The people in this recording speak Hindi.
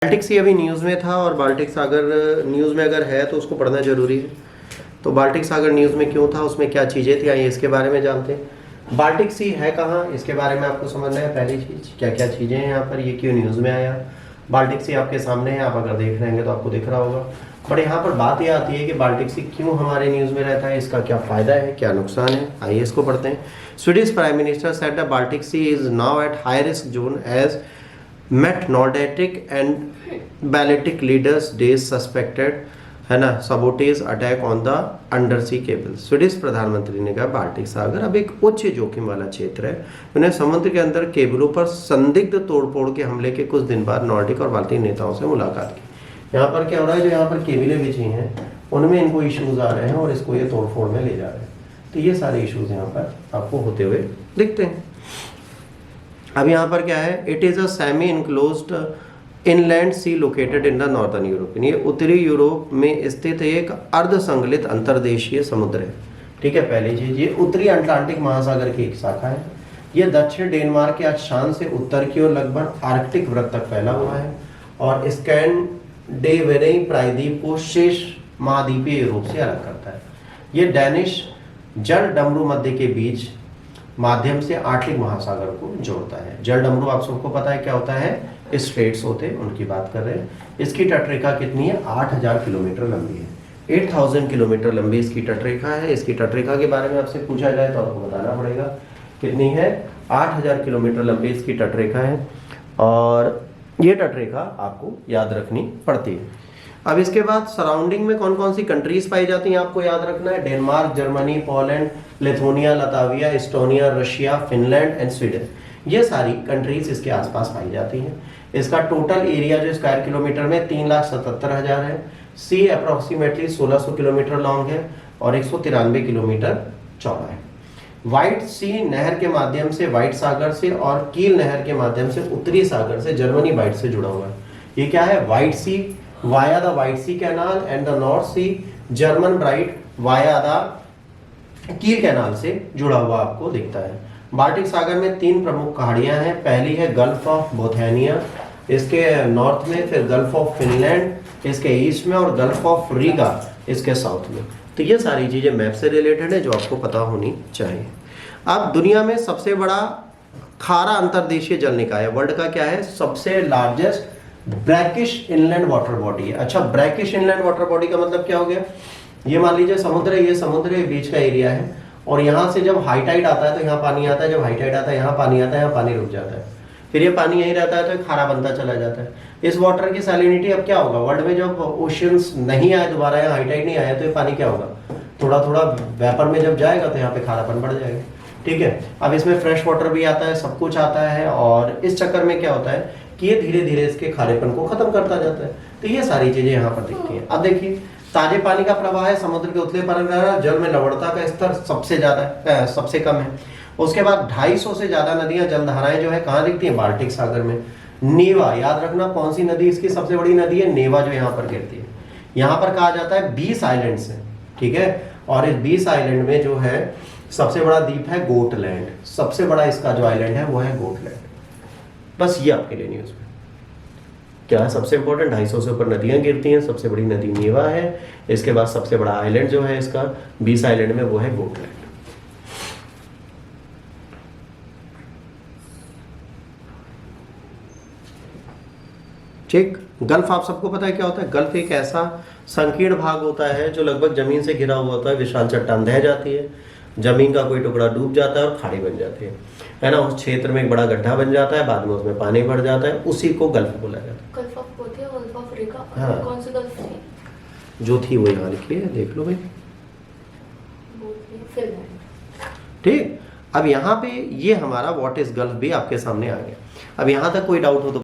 बाल्टिक सी अभी न्यूज़ में था और बाल्टिक सागर न्यूज़ में अगर है तो उसको पढ़ना ज़रूरी है। तो बाल्टिक सागर न्यूज़ में क्यों था, उसमें क्या चीज़ें थी, आइए इसके बारे में जानते हैं। बाल्टिक सी है कहाँ, इसके बारे में आपको समझना है। पहली चीज़ क्या क्या चीज़ें हैं यहाँ पर, ये क्यों न्यूज़ में आया। बाल्टिक सी आपके सामने है, आप अगर देख रहे हैं तो आपको दिख रहा होगा। बट यहाँ पर बात यह आती है कि बाल्टिक सी क्यों हमारे न्यूज़ में रहता है, इसका क्या फ़ायदा है, क्या नुकसान है, आइए इसको पढ़ते हैं। Swedish prime minister said the Baltic sea is now at high risk zone as met Nordic and Baltic leaders days suspected है ना sabotage attack on the undersea cable। Swedish प्रधानमंत्री ने कहा बाल्टिक सागर अब एक उच्च जोखिम वाला क्षेत्र है। उन्हें समुद्र के अंदर केबलों पर संदिग्ध तोड़फोड़ के हमले के कुछ दिन बाद नॉर्डिक और बाल्टिक नेताओं से मुलाकात की। यहाँ पर क्या हो रहा है, जो यहाँ पर केबलें बिछी हैं उनमें इनको इश्यूज आ रहे हैं और इसको ये तोड़फोड़ में ले जा रहे हैं। तो ये सारे इश्यूज यहाँ पर आपको होते हुए दिखते हैं। अब यहाँ पर क्या है, it is a semi enclosed inland sea located in the northern Europe. ये उत्तरी यूरोप में स्थित एक अर्ध संगलित अंतर्देशीय समुद्र है। ठीक है, पहली चीज ये उत्तरी अटलांटिक महासागर की एक शाखा है। ये दक्षिण डेनमार्क के अक्षांश से उत्तर की ओर लगभग आर्कटिक वृत्त तक फैला हुआ है और स्कैंडिनेवियन प्रायद्वीप को शेष महाद्वीपीय यूरोप से अलग करता है। ये डैनिश जल डमरू मध्य के बीच माध्यम से आर्कटिक महासागर को जोड़ता है। जल डमरू आप सबको पता है क्या होता है, स्ट्रेट्स होते हैं, उनकी बात कर रहे हैं। इसकी तटरेखा कितनी है, 8000 किलोमीटर लंबी है। 8000 किलोमीटर लंबी इसकी तटरेखा है। इसकी तटरेखा के बारे में आपसे पूछा जाए तो आपको बताना पड़ेगा कितनी है, 8000 किलोमीटर लंबी इसकी तटरेखा है और ये तटरेखा आपको याद रखनी पड़ती है। अब इसके बाद सराउंडिंग में कौन कौन सी कंट्रीज पाई जाती हैं आपको याद रखना है। Denmark, Germany, Poland, Lithuania, Latvia, Estonia, Russia, Finland and Sweden, ये सारी कंट्रीज इसके आसपास पाई जाती हैं। इसका टोटल एरिया जो स्क्वायर किलोमीटर में 3,77,000 है। सी अप्रोक्सीमेटली 1600 किलोमीटर लॉन्ग है और 193 किलोमीटर चौड़ा है। व्हाइट सी नहर के माध्यम से व्हाइट सागर से और कील नहर के माध्यम से उत्तरी सागर से जर्मनी बाइट से जुड़ा हुआ है। ये क्या है, White Sea via the White Sea canal and the North Sea German Bight via the Kiel canal से जुड़ा हुआ आपको दिखता है। बाल्टिक सागर में 3 प्रमुख खाड़ियां हैं। पहली है गल्फ ऑफ बोथेनिया, इसके नॉर्थ में, फिर गल्फ ऑफ फिनलैंड इसके ईस्ट में और गल्फ ऑफ रीगा इसके साउथ में। तो ये सारी चीजें मैप से रिलेटेड है जो आपको पता होनी चाहिए। अब दुनिया में सबसे बड़ा खारा अंतर्देशीय जल निकाय है, वर्ल्ड का क्या है, सबसे largest brackish inland water body है। अच्छा, ब्रैकिश इनलैंड वाटर बॉडी का मतलब क्या हो गया, ये मान लीजिए समुद्र है, ये समुद्र है, बीच का एरिया है और यहाँ से जब हाई टाइड आता है तो यहाँ पानी आता है, जब हाई टाइड आता है यहाँ पानी आता है, यहाँ पानी रुक जाता है, फिर ये पानी यहीं रहता है तो खारा बनता चला जाता है। इस वाटर की सैलिनिटी अब क्या होगा, वर्ल्ड में जब ओशियंस नहीं आए दोबारा, यहाँ हाई टाइड नहीं आया तो ये पानी क्या होगा, थोड़ा थोड़ा वेपर में जब जाएगा तो यहाँ पे खारापन बढ़ जाएगा। ठीक है, अब इसमें फ्रेश वाटर भी आता है, सब कुछ आता है और इस चक्कर में क्या होता है कि ये धीरे धीरे इसके खारेपन को खत्म करता जाता है। तो ये सारी चीजें यहाँ पर दिखती हैं। अब देखिए, ताजे पानी का प्रवाह है, समुद्र के उतले पर जल में लवणता का स्तर सबसे ज्यादा सबसे कम है। उसके बाद 250 से ज्यादा नदियां, जलधाराएं जो है कहाँ दिखती है, बाल्टिक सागर में। नेवा, याद रखना कौन सी नदी इसकी सबसे बड़ी नदी है, नेवा जो यहाँ पर गिरती है। यहाँ पर कहा जाता है 20 आइलैंड्स है। ठीक है, और इस 20 आइलैंड में जो है सबसे बड़ा द्वीप है गोटलैंड। सबसे बड़ा इसका जो आइलैंड है वो है गोटलैंड। बस ये आपके लिए न्यूज़ में क्या है, सबसे इंपॉर्टेंट 250 से ऊपर नदियां गिरती हैं, सबसे बड़ी नदी नेवा है। इसके बाद सबसे बड़ा आइलैंड जो है इसका 20 आइलैंड में वो है गोटलैंड। ठीक, गल्फ आप सबको पता है क्या होता है, गल्फ एक ऐसा संकीर्ण भाग होता है जो लगभग जमीन से घिरा हुआ होता है। विशाल चट्टान ढह जाती है, जमीन का कोई टुकड़ा डूब जाता है और खाड़ी बन जाती है ना। उस क्षेत्र में एक बड़ा गड्ढा बन जाता है, बाद में उसमें पानी भर जाता है, उसी को गल्फ बोला जाता है। गल्फ ऑफ बोथिया, गल्फ ऑफ रीगा, हाँ, कौन सी गल्फ थी जो थी वो यहाँ लिखी है, देख लो भाई। ठीक, अब यहाँ पे ये हमारा व्हाट इज गल्फ भी आपके सामने आ गया। अब यहाँ तक कोई डाउट हो तो